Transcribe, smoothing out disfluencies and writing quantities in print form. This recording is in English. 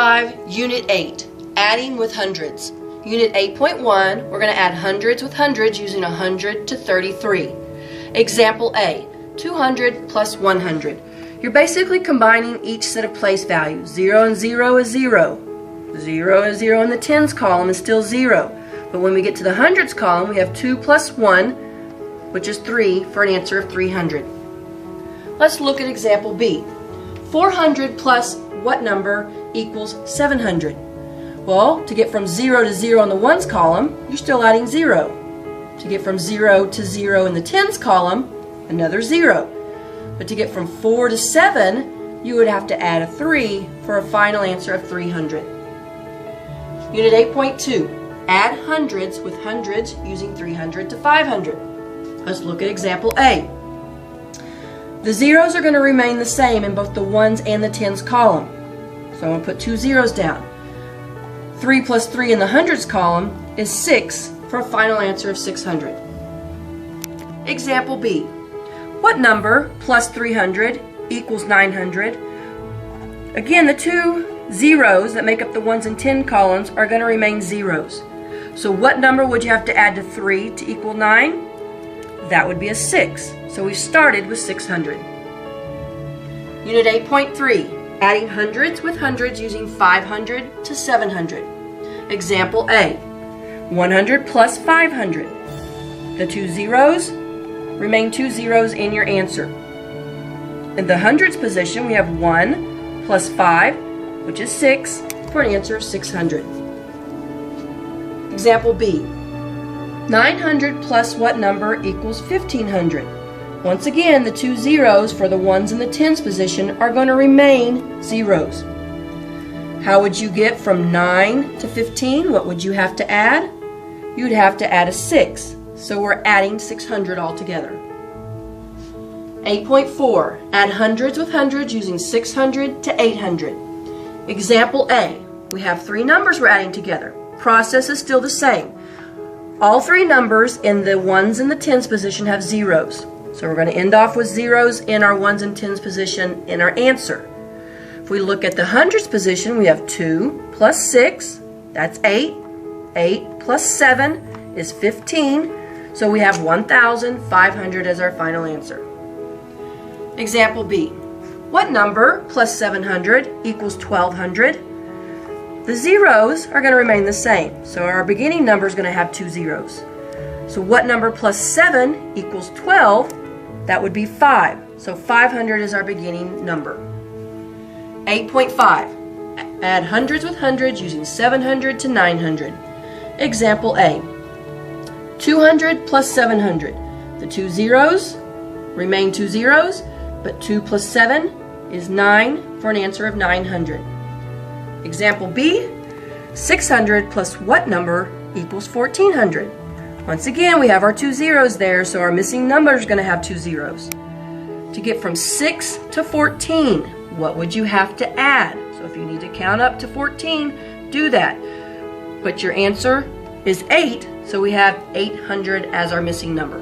5, Unit 8, Adding with Hundreds. Unit 8.1, we're going to add hundreds with hundreds using 100 to 33. Example A, 200 plus 100. You're basically combining each set of place values. 0 and 0 is 0. 0 is 0 in the tens column is still 0. But when we get to the hundreds column, we have 2 plus 1, which is 3, for an answer of 300. Let's look at example B. 400 plus what number equals 700? Well, to get from 0 to 0 in the ones column, you're still adding 0. To get from 0 to 0 in the tens column, another 0. But to get from 4 to 7, you would have to add a 3 for a final answer of 300. Unit 8.2, add hundreds with hundreds using 300 to 500. Let's look at example A. The zeros are going to remain the same in both the ones and the tens column. So I'm going to put 2 zeros down. 3 plus 3 in the hundreds column is 6 for a final answer of 600. Example B. What number plus 300 equals 900? Again, the 2 zeros that make up the ones and 10 columns are going to remain zeros. So what number would you have to add to 3 to equal 9? That would be a 6. So we started with 600. Unit 8.3, adding hundreds with hundreds using 500 to 700. Example A, 100 plus 500. The 2 zeros remain 2 zeros in your answer. In the hundreds position, we have 1 plus 5, which is 6, for an answer of 600. Example B, 900 plus what number equals 1500? Once again, the 2 zeros for the ones in the tens position are going to remain zeros. How would you get from 9 to 15? What would you have to add? You'd have to add a 6. So we're adding 600 altogether. 8.4, add hundreds with hundreds using 600 to 800. Example A, we have 3 numbers we're adding together. Process is still the same. All 3 numbers in the ones and the tens position have zeros. So we're going to end off with zeros in our ones and tens position in our answer. If we look at the hundreds position, we have 2 plus 6, that's 8. 8 plus 7 is 15. So we have 1,500 as our final answer. Example B. What number plus 700 equals 1,200? The zeros are going to remain the same. So our beginning number is going to have 2 zeros. So what number plus 7 equals 12? That would be 5. So 500 is our beginning number. 8.5. Add hundreds with hundreds using 700 to 900. Example A. 200 plus 700. The 2 zeros remain 2 zeros, but 2 plus 7 is 9 for an answer of 900. Example B. 600 plus what number equals 1,400? Once again, we have our 2 zeros there, so our missing number is going to have 2 zeros. To get from 6 to 14, what would you have to add? So if you need to count up to 14, do that. But your answer is 8, so we have 800 as our missing number.